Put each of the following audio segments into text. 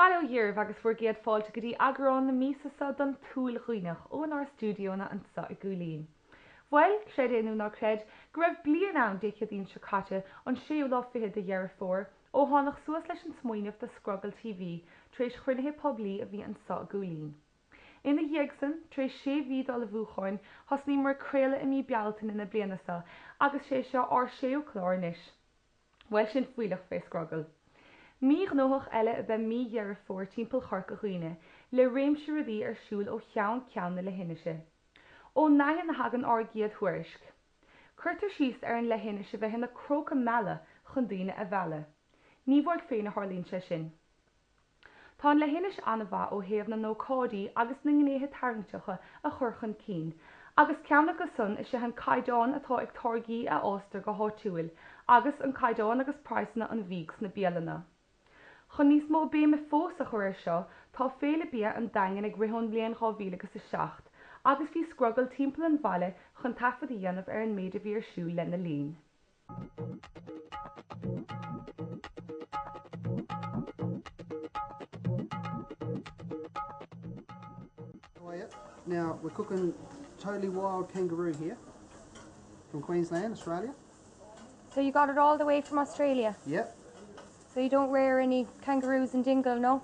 Bailó dhearbh agus fuair géad fáilte go dtí agrán na míosa don tSúil Dhuibhneach ón our stúdióna an sa gclár. Bhfuil creidéanú ná creid go raibh bliain ann déchadín se caite an séú fiche de dhearr fór ó tháinig suas leis an smaoinemh de Scrogall TV tréis chuirthe poblí a bhí an sa gclár. Ina dhéagsan tréis 6 mhíl bhuacháin thosnaí mar craoladh i mí bealtain ina blianasa agus sé seo ar gclár níos. Bhfuil sin fuileach fé Scrogall. Mí gnóthach eile a bheith mí dhearr fór timpeall Corca Dhuibhne le réimhse rudaí ar siúl ó cheann ceann na leithinise. Ó naithe na hagan ar giad thuairisc. Cuirtar síos ar an leithinise bheith na Corca mela chun daoine a bheala. Ní bhfuil féin na Harlín sé sin. Tá an leithinis anmha ó thaobh na nócádaí agus na ngnéithe tarraingteacha a chur chun cinn, agus ceanna go son is sé an caighdeán atá ag targaí a óstar go háitiúil, agus an caighdeán agus praisna an bhíogs na bialanna. Chun níos mó bé me fós a chuir seo, tá Fhéile Bídh an Daingin ag rithón bliain 2007, agus bhí Scrogall timpeall an bhaile chun tafad a dhéanamh ar an méid a bhí ar siúl lena líon. Now we're cooking totally wild kangaroo here from Queensland, Australia. So you got it all the way from Australia? Yep. So you don't rear any kangaroos in Dingle, no?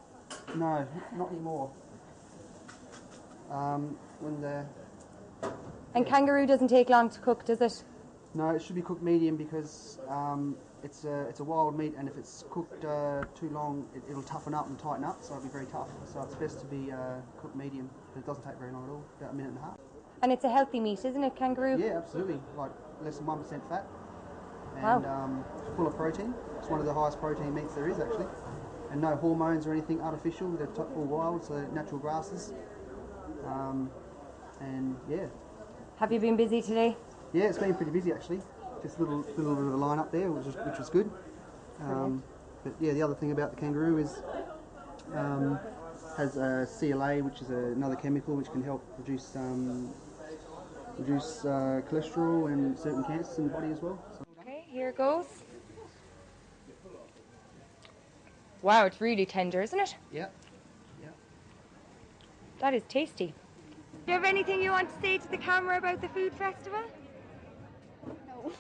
No, not anymore. And kangaroo doesn't take long to cook, does it? No, it should be cooked medium because it's a wild meat, and if it's cooked too long, it'll toughen up and tighten up, so it'll be very tough. So it's best to be cooked medium, but it doesn't take very long at all, about a minute and a half. And it's a healthy meat, isn't it, kangaroo? Yeah, absolutely. Like less than 1% fat, Wow. and it's full of protein. It's one of the highest protein meats there is actually, and no hormones or anything artificial. They're all wild, so natural grasses. And yeah. Have you been busy today? Yeah, it's been pretty busy actually. Just a little bit of a line up there, which was good. But yeah, the other thing about the kangaroo is has CLA, which is another chemical which can help reduce cholesterol and certain cancers in the body as well. So. Okay, here goes. Wow, it's really tender, isn't it? Yeah. That is tasty. Do you have anything you want to say to the camera about the food festival? No.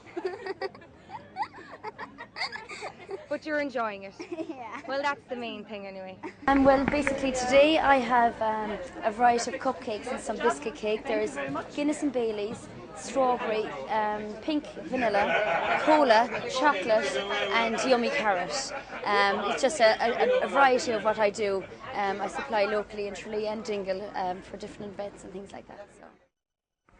But you're enjoying it? Yeah. Well, that's the main thing anyway. Well, basically today I have a variety of cupcakes and some biscuit cake. There's Guinness and Bailey's, strawberry, pink vanilla, cola, chocolate and yummy carrot. It's just a variety of what I do. I supply locally in Tralee and Dingle for different events and things like that. So.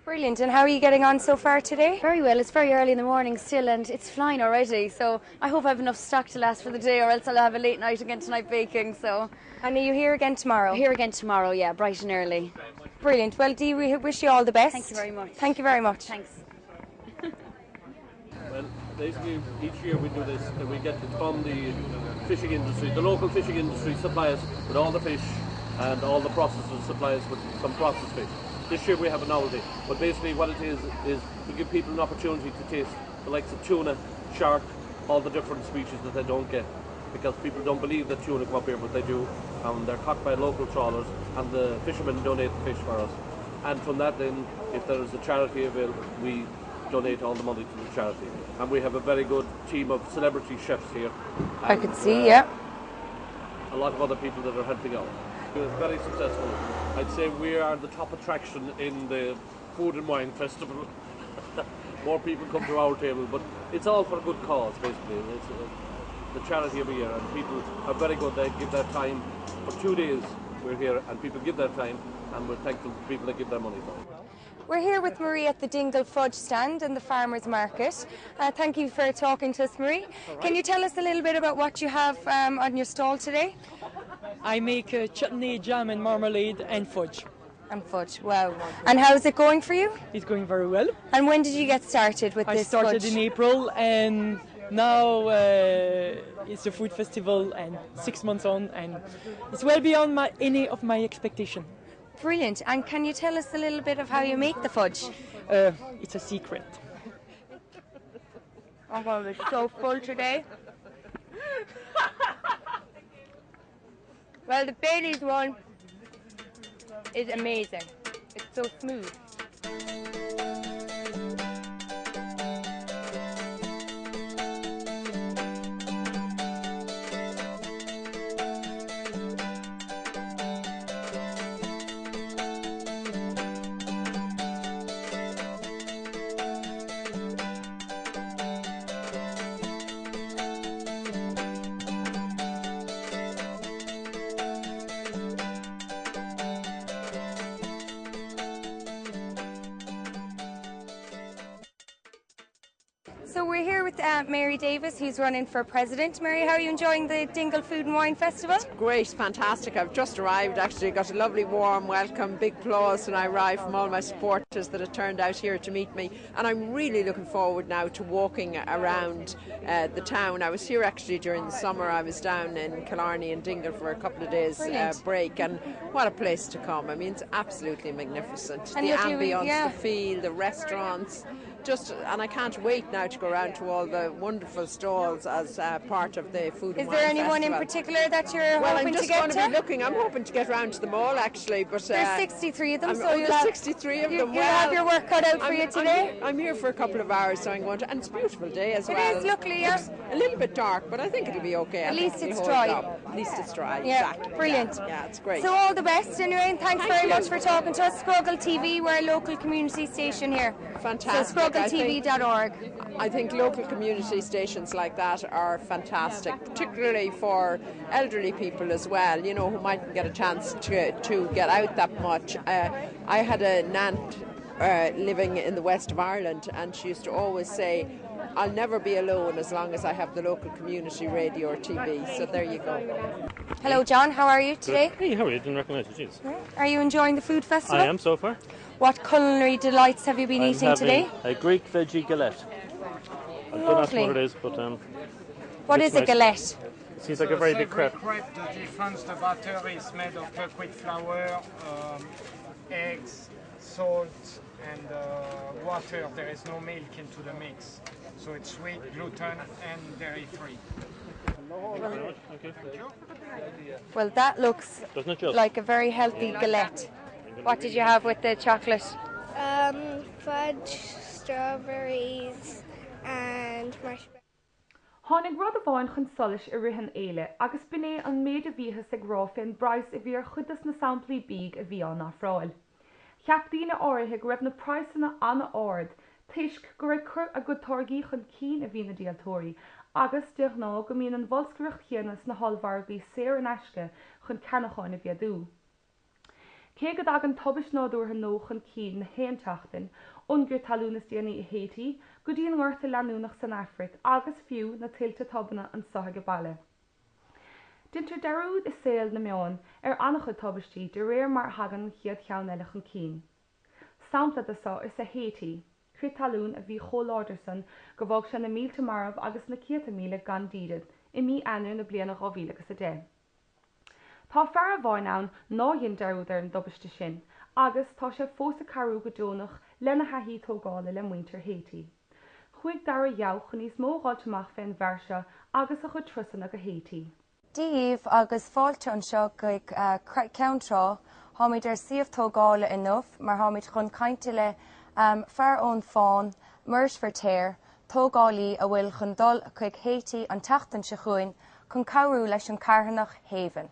Brilliant. And how are you getting on so far today? Very well. It's very early in the morning still and it's flying already. So I hope I have enough stock to last for the day, or else I'll have a late night again tonight baking. So. And are you here again tomorrow? Here again tomorrow, yeah, bright and early. Brilliant. Well, Dee, we wish you all the best. Thank you very much. Thank you very much. Thanks. Well, basically each year we do this, and we get it from the fishing industry. The local fishing industry supply us with all the fish, and all the processors supply us with some processed fish. This year we have a novelty, but basically what it is to give people an opportunity to taste the likes of tuna, shark, all the different species that they don't get, because people don't believe that tuna come up here, but they do, and they're caught by local trawlers, and the fishermen donate the fish for us. And from that then, if there is a charity available, we donate all the money to the charity. And we have a very good team of celebrity chefs here. I could see, yeah. A lot of other people that are helping out. It was very successful. I'd say we are the top attraction in the Food and Wine Festival. More people come to our table, but it's all for a good cause, basically. It's the charity of a year, and people are very good. They give their time. For 2 days we're here, and people give their time, and we're thankful to people that give their money for it. We're here with Marie at the Dingle Fudge stand in the Farmers Market. Thank you for talking to us, Marie. Right. Can you tell us a little bit about what you have on your stall today? I make chutney, jam and marmalade and fudge. And fudge, wow. And how is it going for you? It's going very well. And when did you get started with this fudge? I started in April, and now it's a food festival and 6 months on, and it's well beyond any of my expectation. Brilliant. And can you tell us a little bit of how you make the fudge? It's a secret. I'm going to be so full today. Well, the Bailey's one is amazing. It's so smooth. So we're here with Mary Davis, who's running for president. Mary, how are you enjoying the Dingle Food and Wine Festival? Great, fantastic. I've just arrived actually, got a lovely warm welcome, big applause when I arrived from all my supporters that have turned out here to meet me, and I'm really looking forward now to walking around the town. I was here actually during the summer. I was down in Killarney and Dingle for a couple of days break, and what a place to come. I mean, it's absolutely magnificent. And the you're ambience, doing, the feel, the restaurants, and I can't wait now to go around to all the wonderful stalls as part of the food and wine festival. Is there anyone in particular that you're hoping to get to? I'm looking. I'm hoping to get around to them all actually, but there's 63 of them, so there's 63 of them. You have your work cut out for you today. I'm here for a couple of hours, so I'm going to, and it's a beautiful day as well. It is, luckily, yeah. It's a little bit dark, but I think it'll be okay. At least it's dry. At least it's dry. Yeah, exactly. brilliant. Yeah, it's great. So all the best anyway, and thanks Thank very you. much for talking to us. Scrogall TV, we're a local community station here. Fantastic. So scrogalltv.org. I think local community stations like that are fantastic, particularly for elderly people as well, you know, who mightn't get a chance to get out that much. I had an aunt living in the west of Ireland, and she used to always say, I'll never be alone as long as I have the local community radio or TV. So there you go. Hello John, how are you today? Hey, how are you? Didn't recognise you, jeez. Are you enjoying the food festival? I am so far. What culinary delights have you been eating today? A Greek veggie galette. I don't know what it is, but what is a galette? It seems like a very big crepe. The difference, the batter is made of liquid flour, eggs, salt, and water. There is no milk into the mix, so it's sweet, gluten, and dairy-free. Well, that looks like a very healthy galette. What did you have with the chocolate? Fudge, strawberries, and marshmallows. Tháinig rud a bháin chun solas a rihan éile, agus b'né an méid a bhíthe sa grá féin brais a bhí ar chudas na samplaí bíg a bhí an afráil. Cheap daoine áirithe go raibh na praissanna anna áard, teisc go raibh cur a go torgaí chun cín a bhí na dialtóirí, agus deach ná go mbíonn an bholscaireacht chéanas na hallmhargaí séir an eisce chun cenacháin a bheadú. Cé go dag an tobis nádúrtha nó chun cín na héanteachtain, iongur talúnas déanaí i Haiti, go dtíon ngorta leanúnach san Afric, agus fiú na tiltte tobanna an sothaige baile. Dintar darúd is saoil na meán ar annachcha tobistí de réir mar hagan chiad cheann eile chun cín. Sampla asá is a Haiti, crith talún a bhí chomhládar go bhfág se na mílte marmh agus na 4,000 gan dídead i mí anú na bliana 2010. Tá fear a bháin ann náhéon darúd ar an dobiste sin, agus tá sé fós a carú go dúnach lena haithí thógálaí le muintir Haiti. Chuig dar a jou chun níos mó gáilteach féin bheirse agus a chud trusanna go Haiti. Díomh agus fáilte an seo go ceantrá, háid ar siomh thógála inmh, mar háid chun cainte le fear ón fáin, murs for téir, thógálaí a bhfuil chun dul chuig Haiti an tatan se chuin chun cabhrú leis an carthanach Haven.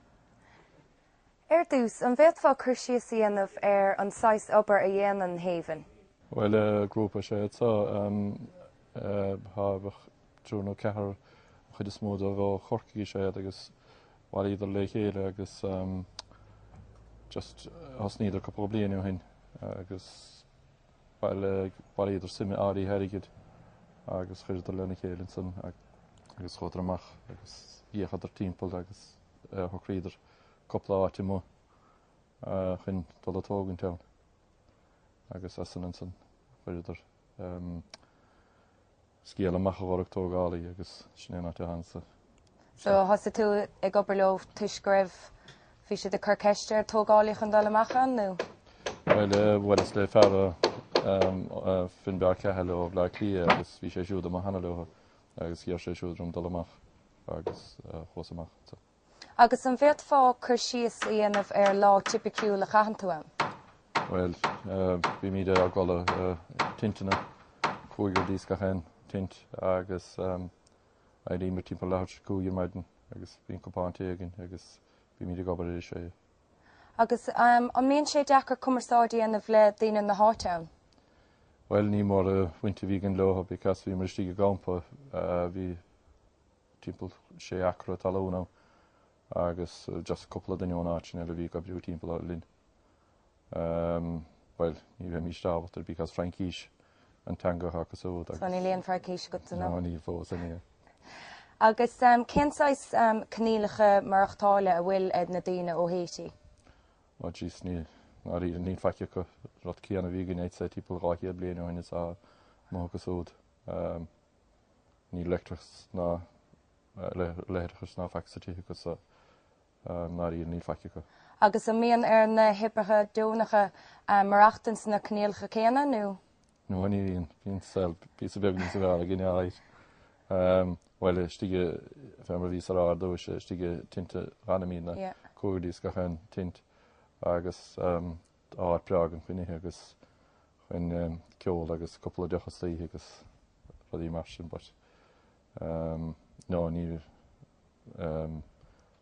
Dús, an bheith fá chuirsíos anamh ar an 6 obair a dhéanaan an Haven? Well, grúpa sé habh trúna cethar chud is mód a bh chorcaí sé agus bhil iad le chéile agus just has níidir go blianú hain agus bhil iad sime áí heirigid agus chuir lena chéilinn san agus chotar amach agus bhíchad timppel agus thuríidir coppla áiti mó chun dul atógann teann agus asan san chuidir scéal amach bhharach thógálaí agus snéanna te hansa. So has tú ag obair leo tuisgribh bhí siad a chur thógálaí chun dul amachchan nó? Well is le fearr fin bear cethe le le clí agus bhí sé siúd am hana leo agus ghear sé siúd dul amach agus chós amach. Agus an bheith fá chur síos íanamh lá tipiciúil a chahan tú am? Well, bhí míad a gcolla tintainna cúigear díos gachan tint agus a dí mar timp leir cúige maidin agus bhíon compáinte agin agus bhí míad a gobar é sé. Agus an míonn sé dechar cumarsáidí anamh le daoine na háite ann? Well, ní mór a bhainte bhí an lotha because bhí mar stíige gampa bhí timp sé acra talóna agus just a couple of daine áin eile bhí go brú timp á linn. Well, ní bheith mí stábhatar because Frankíis an tanga agus ód. So ní líon Frankíis go tú ná? No, ní fós aní. Agus cénsáis cnílacha marachtáile a bhfuil na daoine ó Haiti? Well, jeez, ní faice go rot cíanna bhígan éid sé timp ráiche bliana óine a mágus ód. Ní letrachs ná letrachas ná faic sa tithe go sa ní faice go. Agus an míon na hippacha dúnacha marachtain na cnílacha céanna nó? No, ní bhíon sel bí a beagn sa bhela gine áid. Well, stige femar ví sará dó se stige tinte ranamína códís gachan tint agus á preagan chuine agus chuin ceol agus couple dechas lí agus rodí mar sin, but no, ní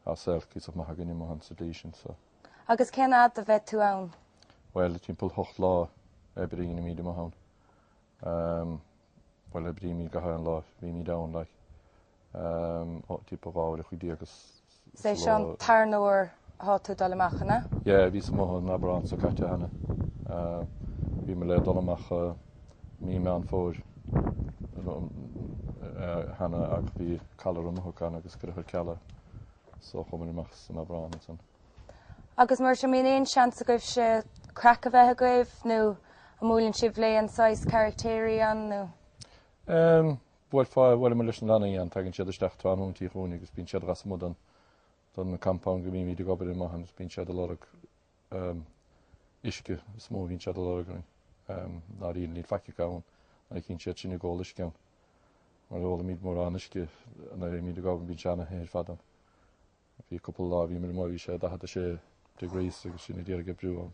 á selkís of maithagin i mohan sa lísin, so. Agus céna a bheith tú ann? Well, timp hocht lá ebrín i míad mohan. Well, ebrí míad gachan lá, bhí míad dawn, like. Tipo bháir a chuidí agus... Sé sean tarnúir há tú dal amachna? Yeah, bhí sa móhan na brán sa caite hana. Bhí me le dal amach mí me an fór hana ag bhí calar amachán agus gur chuir ceala so chumin amach sa na brán san. Agus mar sem míon éon seans a goibh se crack a bheith a goibh nó a múlann si bléan sais charactéirí an nó? Well, me leis an lena an taginn siad isteach tá anúntí chuúnig agus bín siad ras mudan don na campán go bhí míad gobar i maithan bín siad a lorug isce smó bhín siad a lorug ná íon líon faice gáin a cín siad sinna ggóil isceann. Mar óla míad mór an isce na míad gobar bín seanna héir fadan. Bhí couple lá bhí mar bhí sé dachad a sé degrees agus sinna díar go brú an.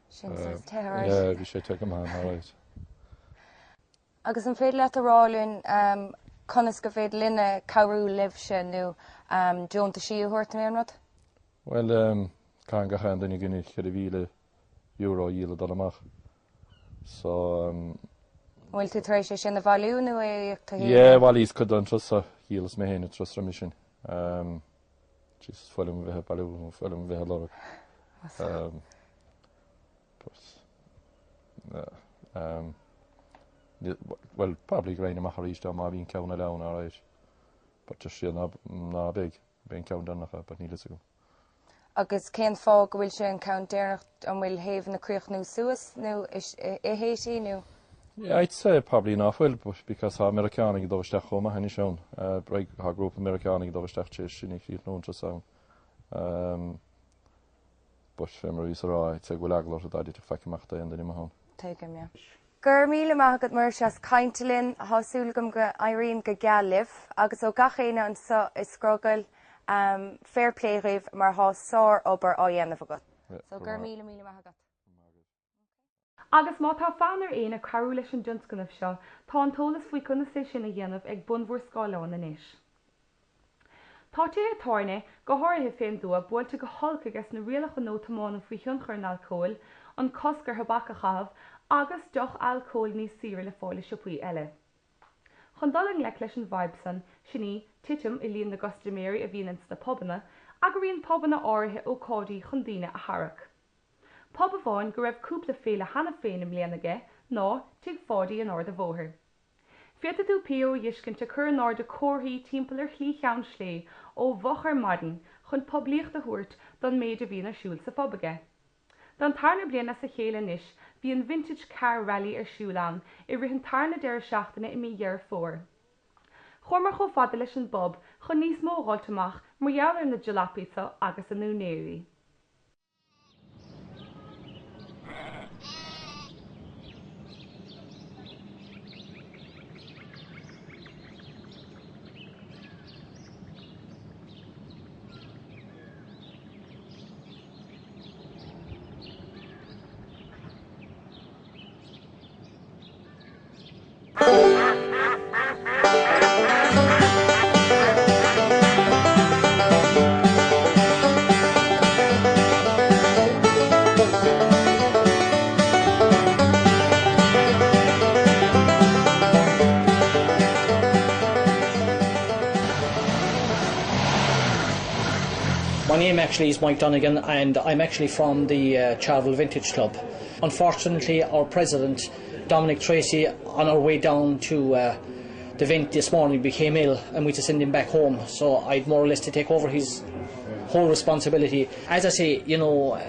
Sin te bhí sé te go man áráid. Agus an féad leat a ráún conas go féad linne cabhrú libhse nó dúnta síú thuirt mé anrad? Well, cá gachan daine gine chead €1,000 díle dal amach. So... Bhfuil tú taréis sé sin na bhailiú nó é tá hí? Yeah, bhailís chud an trosa hílas mé héna trosa mi sin. Jesus, fuilm bheitthe bailú, fuilm bheitthe lorug. Well, probably grain amach a ríiste má bhín ceanna leann áráid. But just sé ná big, bíon ceann dannacha, but nílas go. Agus cén fá go bhfuil sé an ceann déirnacht an bhfuil héamh na críoch nó suas nó i Haiti nó? Yeah, I'd say probably not well, because Americanig dovesteach choma henni shown. Break ha group Americanig dovesteach sinnig fír non to sound. But memory is right. I'd say gwelaglar da dit fek machta and in mahon. Take him, yeah. Gur míle maigad mar seas caintelinn thásúlagam go éiríonn go gealibh agus ó gachéine an is Scrogall fair play raibh mar thásár obair á dhéanamh agat. So gur míle maigad. Agus má tá fanar éana carú leis an dúnscanmh seo, tá an tólas faoi chuna sé sin a dhéanamh ag bunmhór Scáileán inis. Tá té atáirne go háirithe féin dua buailte go holca agus na rialacha nótamána faoi thionchar an alcóil, an coscar thabacha chaamh agus doch alcóil níos saoire le fáile siopí eile. Chun dul an leic leis an Vibson, sinní titim i líon na Gostaméirí a bhíonn na pobanna, ag bhíonn pobanna áirithe ó cádaí chun daoine a tharach. Pob a bháin go raibh cúpla féile hana féin im léanaige ná tuig fádaí an ard a bmhóthair. Fiata dú pío dhiiscinnte chur an ard a cóthaí timpplair chlí cheann slé ó bhochar maidin chun poblíocht a thuairt don méid a bhíon arsúil sa pobaige. Don tarna bliana sa chéile níos, bhí an vintage car rally ar siúlán i rith an tarna deir seachtainna i mí dhear fór. Chomar cho fada leis an bob chun níos mó gáilteach mar dheallar na jalapisa agus an núnéirí. name actually is Mike Donegan, and I'm actually from the Charvel Vintage Club. Unfortunately, our president, Dominic Tracy, on our way down to the event this morning became ill, and we had to send him back home, so I'd more or less to take over his whole responsibility. As I say, you know,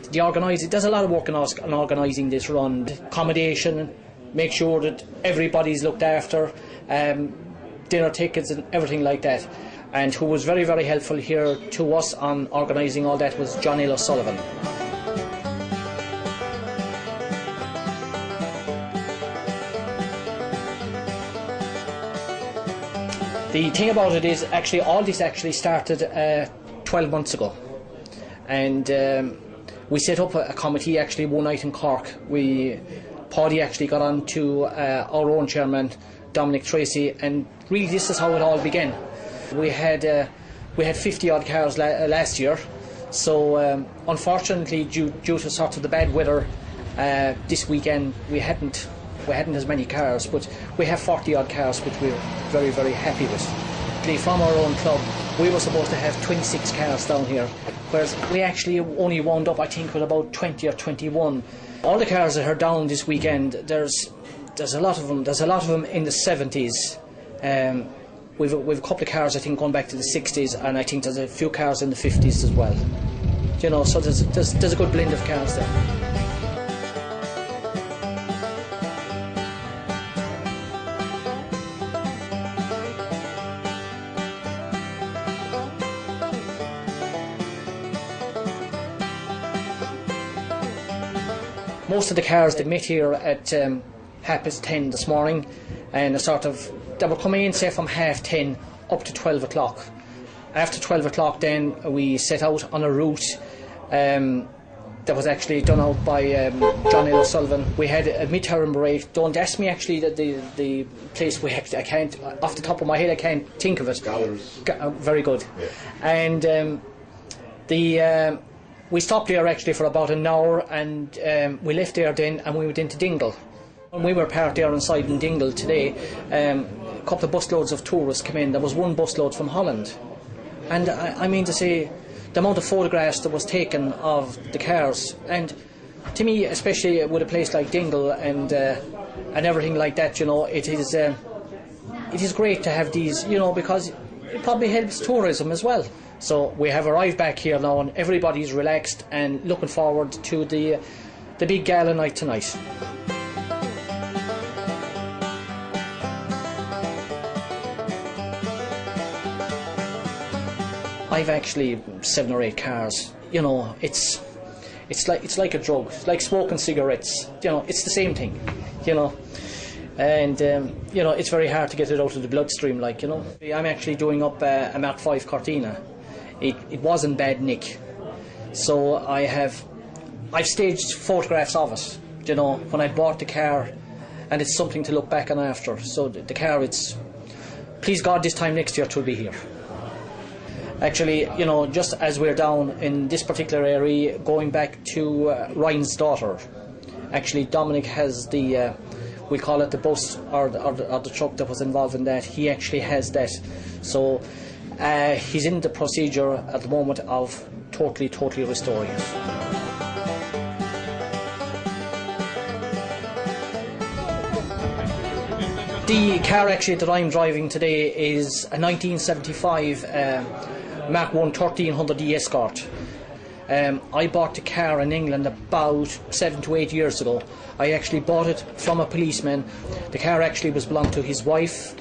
the organising, there's a lot of work on organising this run. Accommodation, make sure that everybody's looked after, dinner tickets and everything like that. And who was very, very helpful here to us on organising all that was John L. O'Sullivan. The thing about it is, actually, all this actually started 12 months ago, and we set up a committee actually one night in Cork. Paddy actually got on to our own chairman, Dominic Tracy, and really this is how it all began. We had 50 odd cars last year, so unfortunately, due to sort of the bad weather this weekend, we hadn't as many cars, but we have 40 odd cars, which we're very, very happy with. From our own club, we were supposed to have 26 cars down here, whereas we actually only wound up, I think, with about 20 or 21. All the cars that are down this weekend, there's a lot of them. There's a lot of them in the 70s. We've a couple of cars, I think, going back to the 60s, and I think there's a few cars in the 50s as well. You know, so there's a good blend of cars there. Most of the cars that met here at 10:30 this morning, and they were coming in, say, from 10:30 up to 12 o'clock. After 12 o'clock then we set out on a route that was actually done out by John L. O'Sullivan. We had a mid-term break. Don't ask me actually that the place I can't, off the top of my head I can't think of it. Very good. Yeah. And we stopped there actually for about an hour, and we left there then and we went into Dingle. When we were parked there inside in Dingle today, a couple of busloads of tourists came in. There was one busload from Holland, and I mean to say, the amount of photographs that was taken of the cars, and to me, especially with a place like Dingle and everything like that, you know, it is great to have these, you know, because it probably helps tourism as well. So we have arrived back here now, and everybody's relaxed and looking forward to the big gala night tonight. I've actually 7 or 8 cars. You know, it's like a drug. It's like smoking cigarettes. You know, it's the same thing. You know, and you know, it's very hard to get it out of the bloodstream. Like, you know, I'm actually doing up a Mark 5 Cortina. It was in bad nick, so I've staged photographs of it, you know, when I bought the car, and it's something to look back on after. So the car, please God, this time next year it will be here. Actually, you know, just as we're down in this particular area, going back to Ryan's daughter, actually Dominic has we call it the bus or the truck that was involved in that. He actually has that, so he's in the procedure at the moment of totally restoring it. The car actually that I'm driving today is a 1975 Mark 1 1300E Escort. I bought the car in England about 7 to 8 years ago. I actually bought it from a policeman. The car actually belonged to his wife,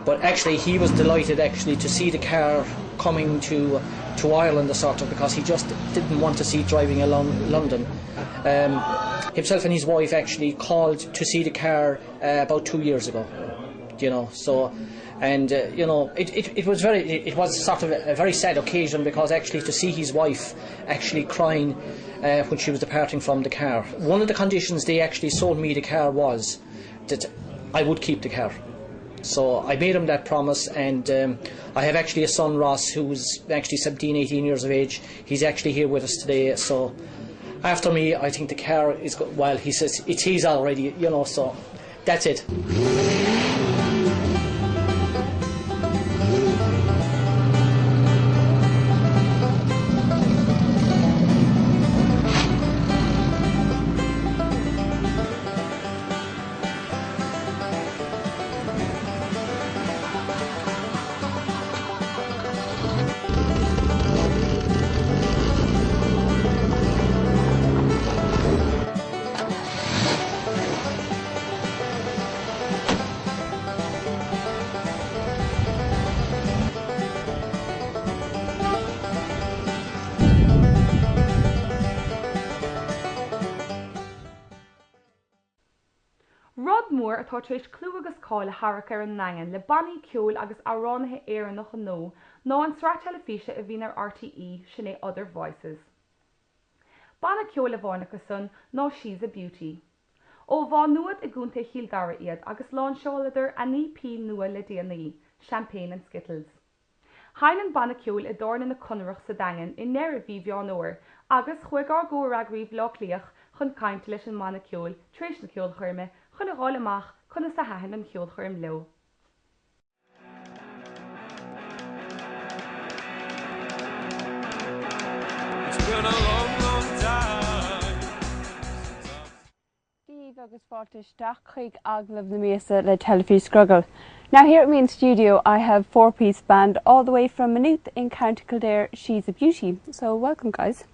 but actually he was delighted actually to see the car coming to Ireland, because he just didn't want to see it driving along London. Himself and his wife actually called to see the car about 2 years ago, you know. So, and you know, it was sort of a very sad occasion, because actually to see his wife actually crying when she was departing from the car. One of the conditions they actually sold me the car was that I would keep the car. So I made him that promise, and I have actually a son, Ross, who's actually 17, 18 years of age. He's actually here with us today, so after me, I think the car is good. Well, he says it's his already, you know, so that's it. Rud mór atá tréis clú agus cáil harach ar an Daingin le bannaí ceol agus aránathe éireannach an nó an srá Teilifíse a bhín ar RTE sin é Other Voices. Banna ceol a bháinach go son ná She's a Beauty. Ó bhá nuad i gúnta híl gara iad agus lán seolaidir a ní pí nua le Deanann, champagne and skittles. Hain an banna ceol i dórna na conrach sa Daingin i neir a bhí bheán óir agus chuig ar ggóra gríomh lochlíoch chun caint leis an manna ceol tréis na ceol chuirme chun a gháil amach chun sa hahan an ceol chuirm leo. Agus fáilte chuig aglah na míosa le Teilifís Scrogall. Now here at me in studio I have four-piece band all the way from Maynooth in County Kildare. She's a Beauty. So welcome guys.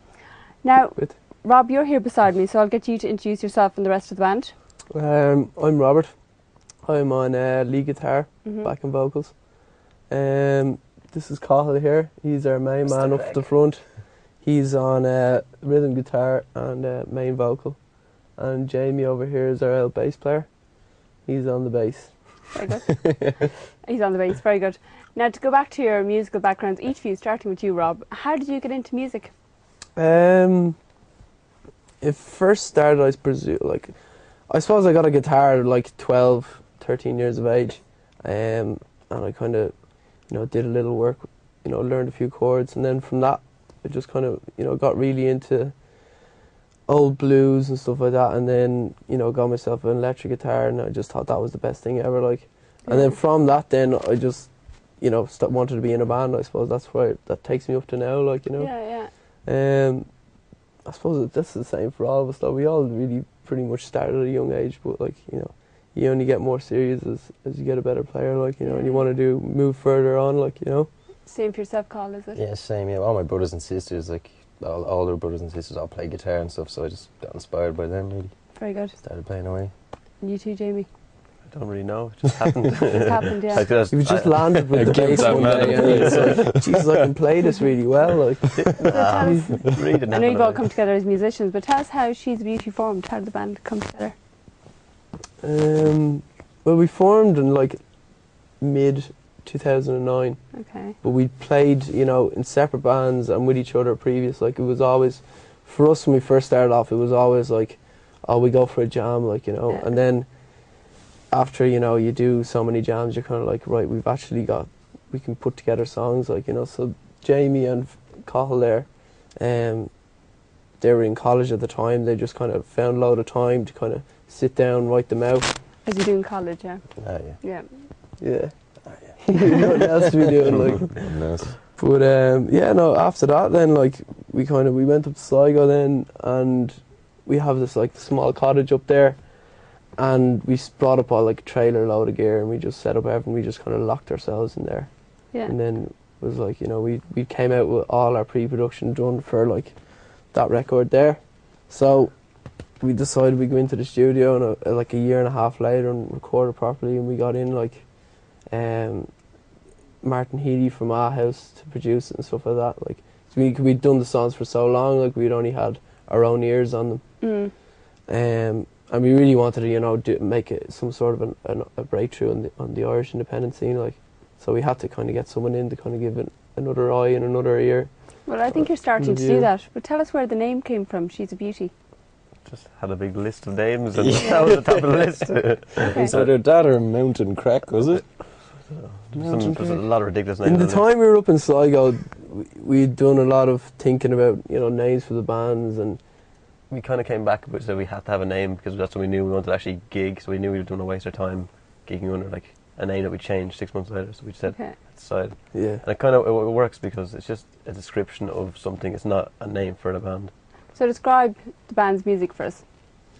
Now Good. Rob, you're here beside me, so I'll get you to introduce yourself and the rest of the band. I'm Robert. I'm on lead guitar, backing vocals. This is Cahill here. He's our main man up the front. He's on rhythm guitar and main vocal. And Jamie over here is our bass player. He's on the bass. Very good. He's on the bass, very good. Now to go back to your musical backgrounds, each of you, starting with you Rob, how did you get into music? It first started, I suppose I got a guitar at like 12, 13 years of age. And I kind of, did a little work, learned a few chords, and then from that I just kind of, got really into old blues and stuff like that, and then got myself an electric guitar, and I just thought that was the best thing ever, like. And then from that, then I just wanted to be in a band. I suppose that's where that takes me up to now, like. I suppose that's the same for all of us though. We all really pretty much started at a young age, but like you only get more serious as you get a better player, like, and you want to move further on, like. Same for yourself, Carl, is it? Yeah, same. Yeah, all my brothers and sisters, like all older brothers and sisters, all play guitar and stuff, so I just got inspired by them, really. Very good. Started playing away. And you too, Jamie? I don't really know. It just happened. It just happened, yeah. You just landed with the bass one day, and it's like, Jesus, I can play this really well, like. I know you've all come together as musicians, but tell us how She's a Beauty formed. How did the band come together? Well, we formed in like mid 2009. Okay. But we played, in separate bands and with each other previous. Like, it was always, for us when we first started off, it was always like, oh, we go for a jam, like, and then after, you do so many jams, you're kind of like, right, we can put together songs, like, so Jamie and Cahill there, they were in college at the time. They just kind of found a load of time to kind of sit down, write them out. As you do in college, yeah. Yeah. Nothing else to be doing, like. Nice. But after that, then like we went up to Sligo then, and we have this like small cottage up there, and we brought up all like a trailer load of gear, and we just set up everything. We just kind of locked ourselves in there. Yeah. And then it was like, we came out with all our pre-production done for like that record there. So we decided we'd go into the studio and like a year and a half later and record it properly, and we got in like Martin Healy from our house to produce it and stuff like that. Like, so we'd done the songs for so long, like we'd only had our own ears on them. And we really wanted to, make it some sort of a breakthrough on the Irish independent scene, like. So we had to kind of get someone in to kind of give it another eye and another ear. Well, I think you're starting to do that. But tell us where the name came from. She's a Beauty. Just had a big list of names, and that was the top of the list. Okay. So their dad or Mountain Crack, was it? There's a lot of ridiculous names. In the time we were up in Sligo, we'd done a lot of thinking about names for the bands, and we kind of came back but said we had to have a name because that's when we knew we wanted to actually gig, so we knew we didn't want to waste our time gigging under like a name that we changed 6 months later, so we said decided. Yeah. And it kind of it works because it's just a description of something. It's not a name for the band. So describe the band's music for us.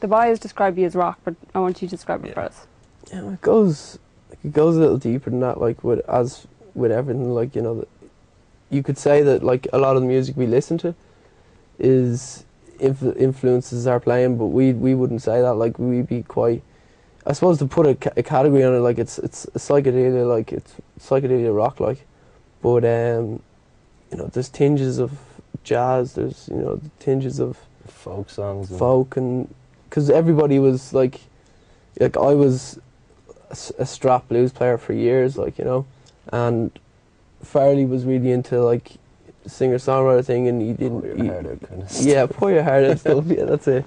The bios describe you as rock, but I want you to describe it for us. Yeah, it goes a little deeper than that. Like with everything, like you could say that like a lot of the music we listen to is influences our playing, but we wouldn't say that. Like we'd be quite, I suppose, to put a category on it, like it's psychedelia, like it's psychedelia rock, like. But there's tinges of jazz. There's tinges of folk songs, folk, and because everybody was like, like I was a strap blues player for years, like, you know, and Farley was really into like singer-songwriter thing, and he didn't. Pour your heart out kind of stuff. Yeah, pour your heart out stuff. Yeah, that's it.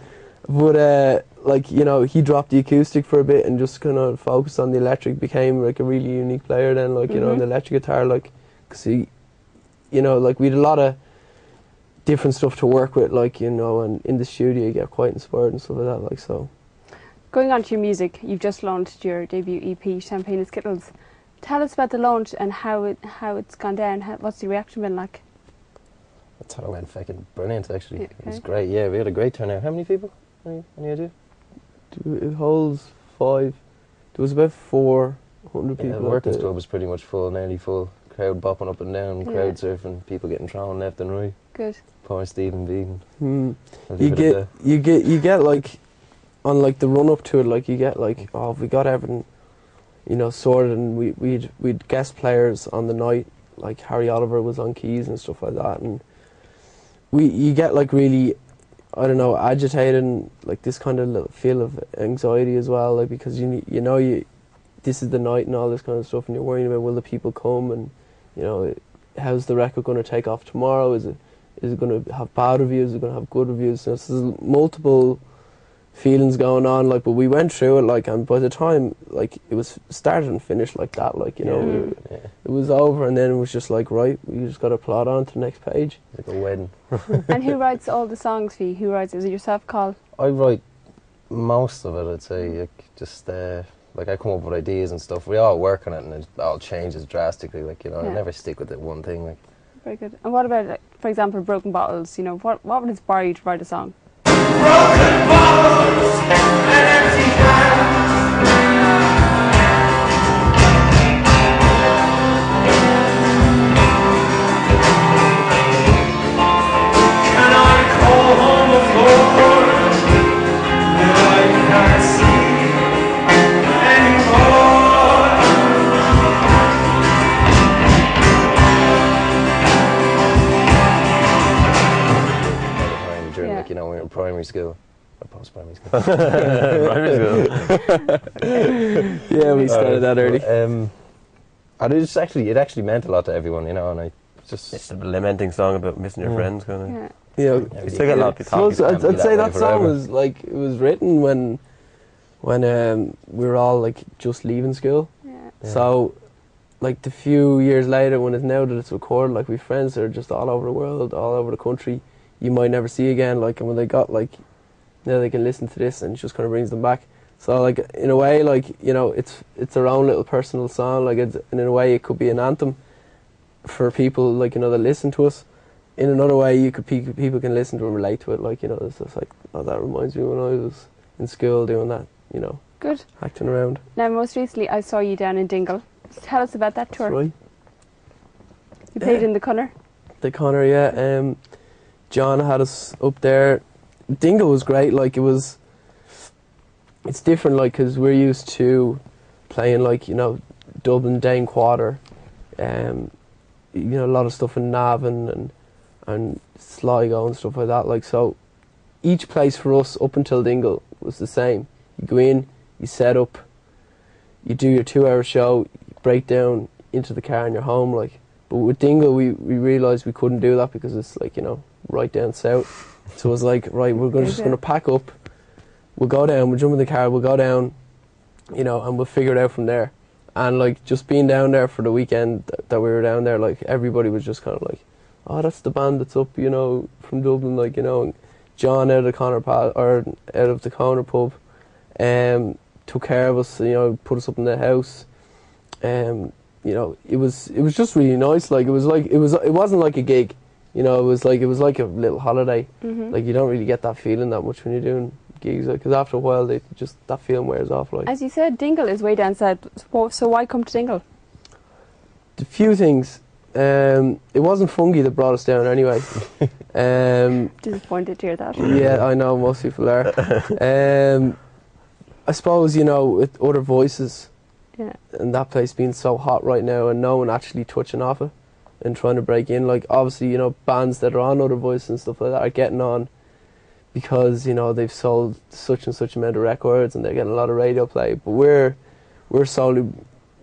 But like, you know, he dropped the acoustic for a bit and just kind of focused on the electric. Became like a really unique player then, like, you know, on the electric guitar, like, 'cause he, you know, like we had a lot of different stuff to work with, like, you know, and in the studio you get quite inspired and stuff like that, like, so. Going on to your music, you've just launched your debut EP, Champagne and Skittles. Tell us about the launch and how it's gone down. What's the reaction been like? I thought it went fucking brilliant, actually. Yeah, It was great, yeah. We had a great turnout. How many people? Any idea? It holds 5. There was about 400 people. Yeah, the workers' club was pretty much full, nearly full. Crowd bopping up and down, crowd surfing, people getting thrown left and right. Good. Poor Stephen Bídh. You get like, on like the run up to it, like you get like, oh, we got everything, you know, sorted, and we'd guest players on the night, like Harry Oliver was on keys and stuff like that, and you get like really, I don't know, agitated and like this kind of little feel of anxiety as well, like, because you know this is the night and all this kind of stuff, and you're worrying about, will the people come, and you know, how's the record going to take off tomorrow? Is it going to have bad reviews? Is it going to have good reviews? So there's multiple feelings going on, like, but we went through it, like, and by the time like it was started and finished like that, like, you know, it was over, and then it was just like, right, we just got to plod on to the next page, like a wedding. And who writes all the songs for you? Who writes? Is it yourself, Carl? I write most of it, I'd say. Like, just like, I come up with ideas and stuff. We all work on it, and it all changes drastically. Like, you know, I never stick with it one thing. Like, very good. And what about, like, for example, Broken Bottles? You know, what would inspire you to write a song? Broken bottles and empty hands. Can I call home a floor that I can't see anymore? during, like, you know, when we were in primary school. Post-primary school. Primary school. Yeah, we started that early. And it actually meant a lot to everyone, you know, and it's a lamenting song about missing your friends, kind of. Yeah, we still get a lot of people. I'd say that song was like, it was written when we were all like just leaving school. So like the few years later, when it's now that it's recorded, like we friends that are just all over the world, all over the country, you might never see again. Like, and when they got like, now they can listen to this, and it just kind of brings them back. So like, in a way, like, you know, it's their own little personal song. Like, and in a way, it could be an anthem for people, like, you know, that listen to us. In another way, people can listen to and relate to it. Like, you know, it's just like, oh, that reminds me when I was in school doing that, you know. Good. Acting around. Now, most recently, I saw you down in Dingle. Tell us about that tour. That's right. You played in the Connor. The Connor, yeah. John had us up there. Dingle was great. Like, it's different, like, because we're used to playing, like, you know, Dublin, Dane Quarter, you know, a lot of stuff in Navan and Sligo and stuff like that. Like, so each place for us up until Dingle was the same. You go in, you set up, you do your 2-hour show, you break down into the car and you're home. Like, but with Dingle, we realised we couldn't do that because it's, like, you know, right down south. So it was like, right, we're just going to pack up, we'll go down, we'll jump in the car, we'll go down, you know, and we'll figure it out from there. And like, just being down there for the weekend that we were down there, like, everybody was just kind of like, oh, that's the band that's up, you know, from Dublin, like, you know. And John out of the Connor pub, took care of us, you know, put us up in the house. You know, it was just really nice. Like, it wasn't like a gig, you know. It was like a little holiday. Like, you don't really get that feeling that much when you're doing gigs, because after a while that feeling wears off. Like, as you said, Dingle is way down south, so why come to Dingle? A few things. It wasn't Fungi that brought us down anyway. Disappointed to hear that. Yeah, I know, most people are. I suppose, you know, with other voices, and that place being so hot right now, and no one actually touching off it and trying to break in. Like, obviously, you know, bands that are on other voices and stuff like that are getting on because, you know, they've sold such and such amount of records and they're getting a lot of radio play. But we're solely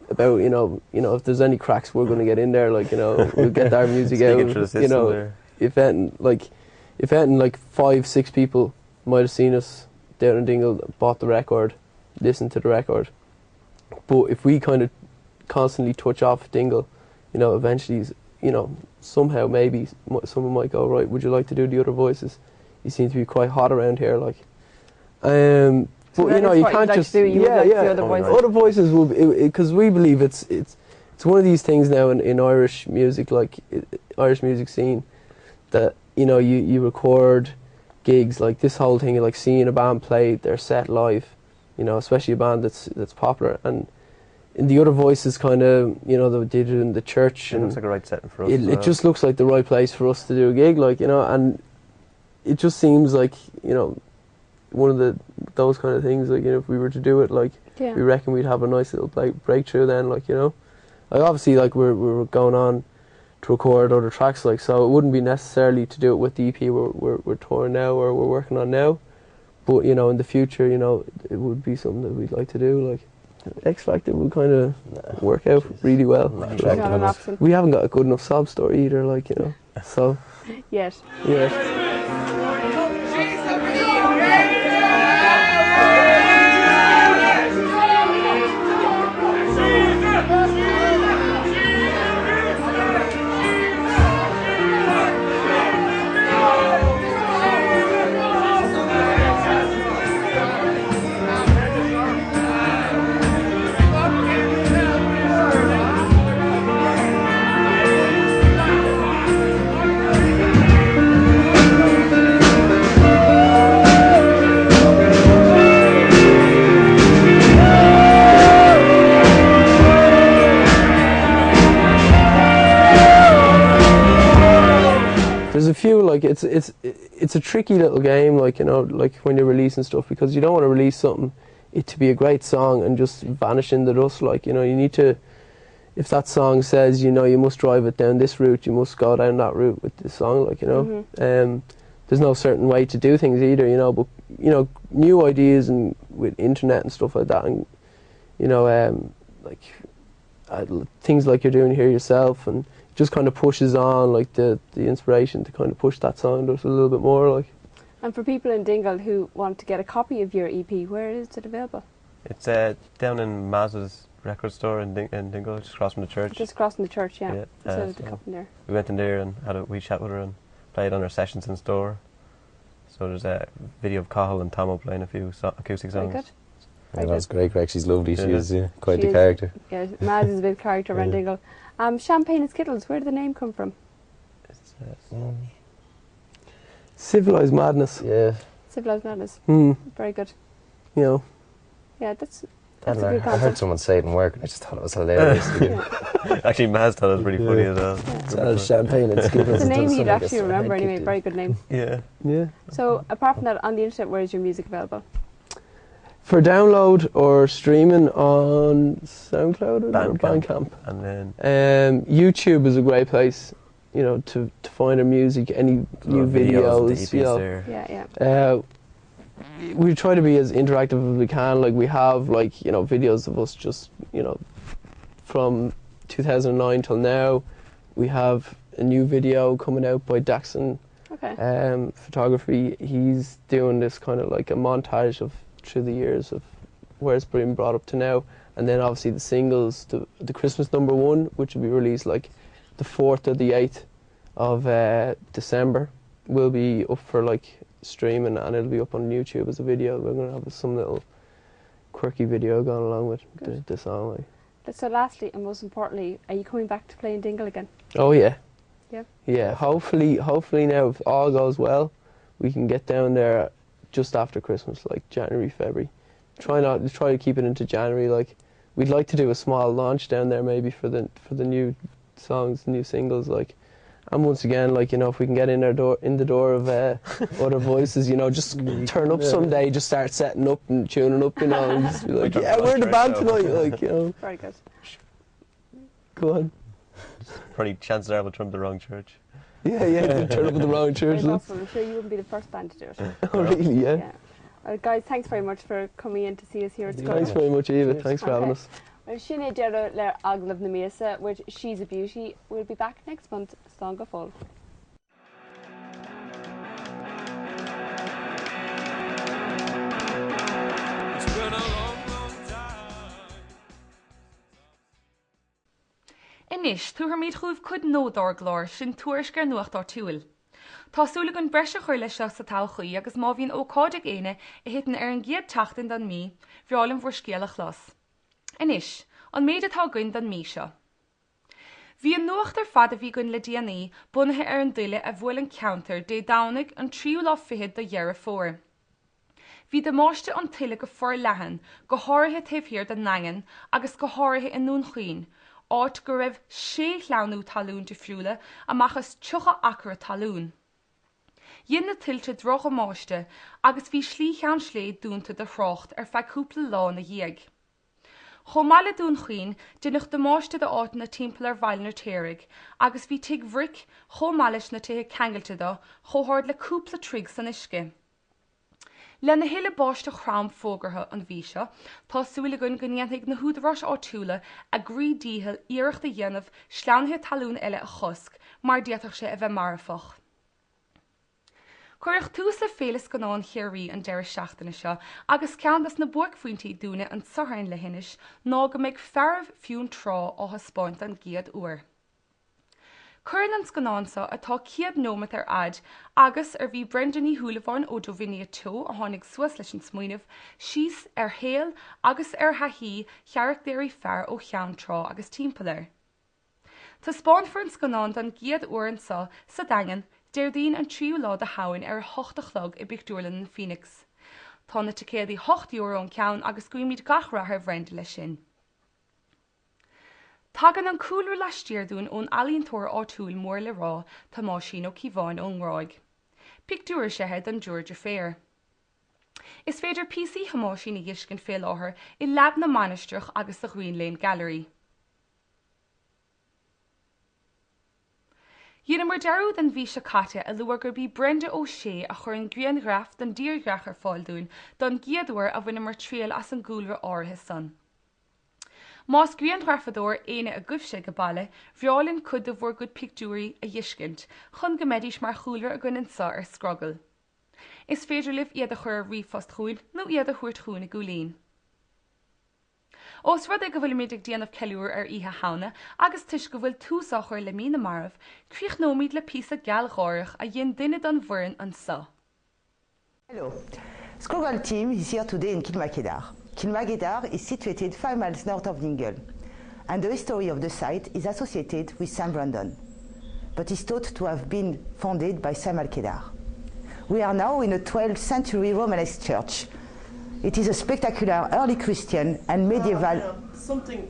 about, you know, if there's any cracks, we're going to get in there, like, you know, we'll get our music out, you know. There. If anything, like 5-6 people might have seen us down in Dingle, bought the record, listened to the record. But if we kind of constantly touch off Dingle, you know, eventually, you know, somehow maybe someone might go, right, would you like to do the other voices? You seem to be quite hot around here, like. But you know, you can't just other voices will, because we believe it's one of these things now in Irish music, like Irish music scene, that, you know, you record gigs, like this whole thing of like seeing a band play their set live, you know, especially a band that's popular, and in the other voices kind of, you know, they did it in the church. It and looks like a right setting for us. It just looks like the right place for us to do a gig, like, you know, and it just seems like, you know, one of those kind of things, like, you know, if we were to do it, like, we reckon we'd have a nice little breakthrough then, like, you know. Like, obviously, like, we're going on to record other tracks, like, so it wouldn't be necessarily to do it with the EP we're touring now or we're working on now, but, you know, in the future, you know, it would be something that we'd like to do, like. X Factor will kind of work out really well. We haven't got a good enough sob story either, like, you know, so. Yes. There's a few, like, it's a tricky little game, like, you know, like when you're releasing stuff, because you don't want to release something it to be a great song and just vanish in the dust, like, you know, you need to, if that song says, you know, you must drive it down this route, you must go down that route with this song, like, you know. There's no certain way to do things either, you know, but, you know, new ideas and with internet and stuff like that, and, you know, things like you're doing here yourself, and just kind of pushes on, like, the inspiration to kind of push that sound just a little bit more, like. And for people in Dingle who want to get a copy of your EP, where is it available? It's down in Maz's record store in Dingle, just across from the church. Just crossing the church, yeah. So the cup in there. We went in there and had a wee chat with her and played on her sessions in store. So there's a video of Cahill and Tomo playing a few acoustic songs. Very good. Yeah, that's great, Greg. She's lovely. She is quite the character. Yeah, Maz is a big character around Dingle. Champagne and Skittles, where did the name come from? It's, Civilised madness. Yeah. Civilised madness. Very good. You know. Yeah, that's I a good concept. I heard someone say it in work and I just thought it was hilarious. Actually, Maz thought it was pretty funny as well. Yeah. Champagne and Skittles. It's a name you'd actually remember anyway. Very good name. Yeah. So, apart from that, on the internet, where is your music available? For download or streaming on SoundCloud or Bandcamp. And then YouTube is a great place, you know, to find our music, any new videos, you know. We try to be as interactive as we can. Like, we have, like, you know, videos of us just, you know, from 2009 till now. We have a new video coming out by Daxon Photography. He's doing this kind of like a montage of through the years of where it's been brought up to now, and then obviously the singles, the Christmas #1, which will be released like the 4th or the 8th of December, will be up for like streaming, and it'll be up on YouTube as a video. We're going to have some little quirky video going along with the song. Like. So lastly, and most importantly, are you coming back to play in Dingle again? Oh yeah. Yeah. Hopefully now, if all goes well, we can get down there just after Christmas, like January, February. Try to keep it into January. Like, we'd like to do a small launch down there maybe for the new songs, new singles, like. And once again, like, you know, if we can get in the door of other voices, you know, just turn up someday, just start setting up and tuning up, you know, and just be like, yeah, we're the band tonight, like, you know. Very good. Go on. Probably chances are we'll turn to the wrong church. Yeah, turn up with the wrong church. I'm sure you wouldn't be the first band to do it. Oh, really? Yeah. Well, guys, thanks very much for coming in to see us here at Scrogall. Thanks very much, Eva. Thanks for having us. Well, Sinné Deireadh le aglah na míosa with She's a Beauty. We'll be back next month. Slán go fóill. Inis, túair míad chuamh chud nódár glár sin tuairis gur nuacht ar tSúil. Tásúla gon breise chuir lei seo sa tal chuí agus má bhíon ócáideach éine I hitan ar an gcéad teachtain don mí, bheálam bhór scéal a chlas. Inis, an méid atá goin don mí seo. Bhí an nuacht ar fad a bhí goin le Deanann bunathe ar an duile a bhfuil an counter Daingin an 3 do dhearr fór. Bhí de máiste an tuile go for leathan, go háirithe taobhthír den Daingin agus go háirithe in nún chuin, áit go raibh 6 leanú talún de friúla amachchas 2 acra talún. Dhéann na tuilte droch an máiste agus bhí slí cheann sléad dúnta de chrácht ar feadh cúpla lá na dhéag. Chomáile dún chuin duineach de máiste de áit na timpeall ar bhaile na téirigh agus bhí tuig bhric chomáilis na tuthe ceangailte do chomhthard le cúpla tríg san isce. Le na héile báiste chrám fógartha an bhí seo, tásúla gon gníantaigh na húdarás áitiúla a grídíthil iarachta dhéanamh sleánthe talún eile a chosc, mar diaatach sé a bheith marfach. Cuireadh tús le félas ganán chéirí an deir seachtainna seo, agus ceantas na buaicphointí dúine an Samhain le hinis, ná go mbeidh fearbh fiún trá á haspáint an giad uair. Cuireann an scanánsa atá 100 nómad ar ad, agus ar bhí Brendaní thuúlahán ó Dhuibhne tó a tháinig suas leis an smaoinemh, síos ar héal agus ar thaithí chearachtarí fearr ó cheann trá agus timpeall. Tá spáin for an scanán don giad uair an sa Daingin, Deardaíonn an 3 lá de hain ar 8 chlog I Bictúirlan na Phoenix. Tá na ticéadaí 8 euro an ceann agus cuimid gachra ar bhrenda lei sin. Tagan an cúlú leistíardún ón alíontóir áitiúil mór le rá tá máisín ó cíbháin ón ngráig. Pictúir sethe don Georgia Fair. Is féidir PC hamáisín I dhiiscin fé láthair I leab na manisteach agus the Green Lane Gallery. Dhéanam mar dearú den bhí se caite a luar gur bí Brenda ó sé a chur an grianghraff don díorghreach ar fáil dún don giadúir a bhaine mar tríal as an gúlra áirithe san. Más grianghraffadóir éine a gubhse go baile, bheálinn cud do bhór good pictúirí a dhiiscint, chun go méidís mar chúlar a gcuinn sa ar Scrogall. Is féidir libh iad a chur riomhfast chuin nó iad a chuirt chuin I gúlín. Os rud go bhfuil méidir déanamh ceiliúr ar ihe hána, agus tuis go bhfuil túsáchar le mína marmh, críoch nómid le písa geallgháireach a dhéon duine don bhfoireann an sa. Hello. Scrogall team is here today in Kilmakedar. Kilmakedar is situated 5 miles north of Dingle, and the history of the site is associated with St. Brandon, but is thought to have been founded by Samhain. We are now in a 12th century Romanesque church. It is a spectacular early Christian and medieval... Something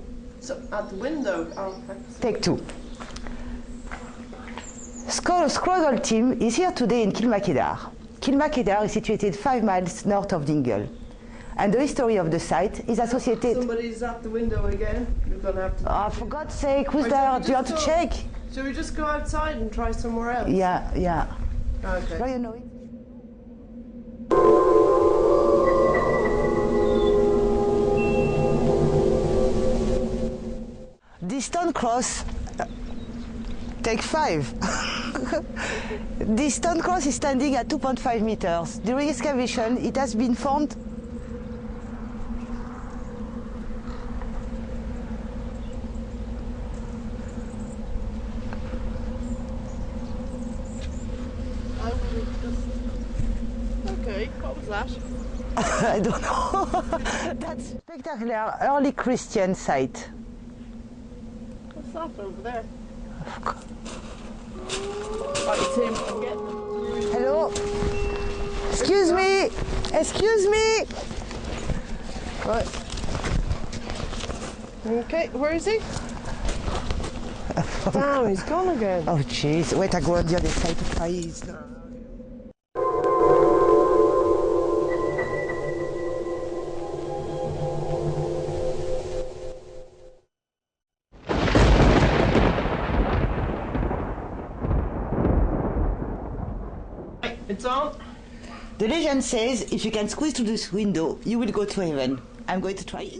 at the window. Take 2. Scrogall team is here today in Kilmakedar. Kilmakedar is situated 5 miles north of Dingle, and the history of the site is associated... Somebody's at the window again. We're going to have to... Oh, for God's sake, who's there? Do you want to check? Shall we just go outside and try somewhere else? Yeah. Okay. Well, you know it. The stone cross, take 5. The stone cross is standing at 2.5 meters. During excavation, it has been found Okay, what was that? I don't know. That's spectacular early Christian site. What's that over there? Right, Tim, I'm getting them. Hello? Excuse me! Right. Okay, where is he? Damn, he's gone again. Oh jeez, wait, I go on the other side to try his... It's on. The legend says if you can squeeze through this window, you will go to heaven. I'm going to try.